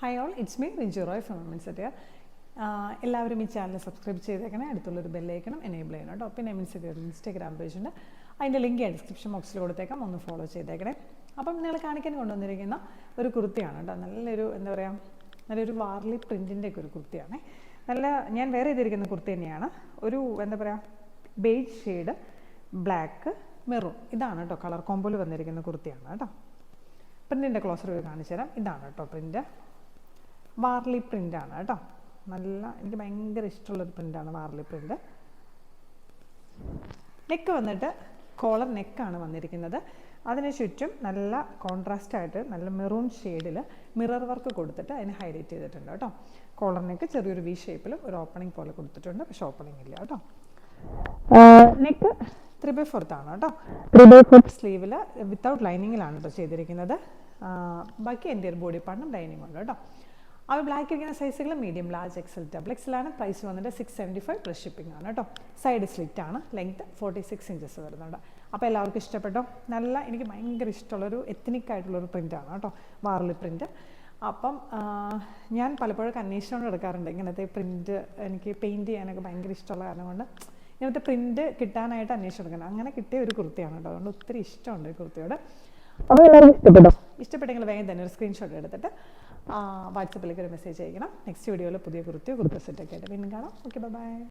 Hi all, it's me Rinju Roy from women's at here. എല്ലാവരും ഈ channel subscribe ചെയ്തേക്കണേ, അടുത്തുള്ളൊരു ബെല്ലൈക്കണം എനേബിൾ ചെയ്യണം കേട്ടോ. പിന്നെ വിമൻസ് അറ്റ് ഹിയർ ഇൻസ്റ്റാഗ്രാം പേജുണ്ട്, അതിൻ്റെ ലിങ്ക് ഡിസ്ക്രിപ്ഷൻ ബോക്സിൽ കൊടുത്തേക്കാം, ഒന്ന് ഫോളോ ചെയ്തേക്കണേ. അപ്പം നിങ്ങൾ കാണിക്കാൻ കൊണ്ടുവന്നിരിക്കുന്ന ഒരു കുർത്തിയാണ് കേട്ടോ. നല്ലൊരു എന്താ പറയുക, നല്ലൊരു വാർലി പ്രിൻറ്റിൻ്റെ ഒക്കെ ഒരു കുർത്തിയാണ്. നല്ല ഞാൻ വേറെ ചെയ്തിരിക്കുന്ന കുർത്തി തന്നെയാണ്. ഒരു എന്താ പറയുക, ബേജ് ഷെയ്ഡ്, ബ്ലാക്ക്, മെറൂൺ, ഇതാണ് കേട്ടോ കളർ കോമ്പോയിൽ വന്നിരിക്കുന്ന കുർത്തിയാണ് കേട്ടോ. പ്രിൻറ്റിൻ്റെ ക്ലോസർ വ്യൂ കാണിച്ചു തരാം. ഇതാണ് കേട്ടോ പ്രിൻറ്റ്, വാർലി പ്രിൻ്റാണ് കേട്ടോ. നല്ല എനിക്ക് ഭയങ്കര ഇഷ്ടമുള്ളൊരു പ്രിൻ്റാണ് വാർലി പ്രിൻ്റ്. നെക്ക് വന്നിട്ട് കോളർ നെക്കാണ് വന്നിരിക്കുന്നത്. അതിന് ചുറ്റും നല്ല കോൺട്രാസ്റ്റായിട്ട് നല്ല മെറൂൺ ഷെയ്ഡിൽ മിറർ വർക്ക് കൊടുത്തിട്ട് അതിനെ ഹൈലൈറ്റ് ചെയ്തിട്ടുണ്ട് കേട്ടോ. കോളർ നെക്ക് ചെറിയൊരു വി ഷേപ്പിലും ഒരു ഓപ്പണിംഗ് പോലെ കൊടുത്തിട്ടുണ്ട്, പക്ഷേ ഓപ്പണിംഗ് ഇല്ല കേട്ടോ. നെക്ക് 3/4 ആണ് കേട്ടോ. 3/4 സ്ലീവിൽ വിത്തൗട്ട് ലൈനിങ്ങിലാണ് കേട്ടോ ചെയ്തിരിക്കുന്നത്. ബാക്കി എൻ്റെ ഒരു ബോഡി പാർട്ടും ലൈനിങ് ഉണ്ട് കേട്ടോ. അവ ബ്ലാക്ക് ഇരിക്കുന്ന സൈസുകൾ മീഡിയം, ലാർജ്, എക്സൽ, ഡബിൾ എക്സലാണ്. പ്രൈസ് വന്നിട്ട് 675 പ്ലസ് ഷിപ്പിംഗ് ആണ് കേട്ടോ. സൈഡ് സ്ലിറ്റ് ആണ്, ലെങ്ത് 46 ഇഞ്ചസ് വരുന്നുണ്ട്. അപ്പോൾ എല്ലാവർക്കും ഇഷ്ടപ്പെട്ടോ? നല്ല എനിക്ക് ഭയങ്കര ഇഷ്ടമുള്ളൊരു എത്നിക് ആയിട്ടുള്ളൊരു പ്രിൻ്റാണ് കേട്ടോ, വാർലി പ്രിൻ്റ്. അപ്പം ഞാൻ പലപ്പോഴും അന്വേഷിച്ചുകൊണ്ട് എടുക്കാറുണ്ട് ഇങ്ങനത്തെ പ്രിൻ്റ്. എനിക്ക് പെയിൻറ്റ് ചെയ്യാനൊക്കെ ഭയങ്കര ഇഷ്ടമുള്ള കാരണം കൊണ്ട് ഇങ്ങനത്തെ പ്രിൻ്റ് കിട്ടാനായിട്ട് അന്വേഷിച്ചെടുക്കണം. അങ്ങനെ കിട്ടിയ ഒരു കുർത്തിയാണ് കേട്ടോ. അതുകൊണ്ട് ഒത്തിരി ഇഷ്ടമുണ്ട് ഈ കുർത്തിയോട്. അപ്പോൾ എല്ലാവർക്കും ഇഷ്ടപ്പെട്ടോ? ഇഷ്ടപ്പെട്ടെങ്കിൽ വേഗം തന്നെ ഒരു സ്ക്രീൻഷോട്ട് എടുത്തിട്ട് വാട്സപ്പിലേക്ക് ഒരു മെസ്സേജ് അയക്കണം. നെക്സ്റ്റ് വീഡിയോയിൽ പുതിയ കുർത്തി സെറ്റൊക്കെ ആയിട്ട് വീണ്ടും കാണാം. Okay, by.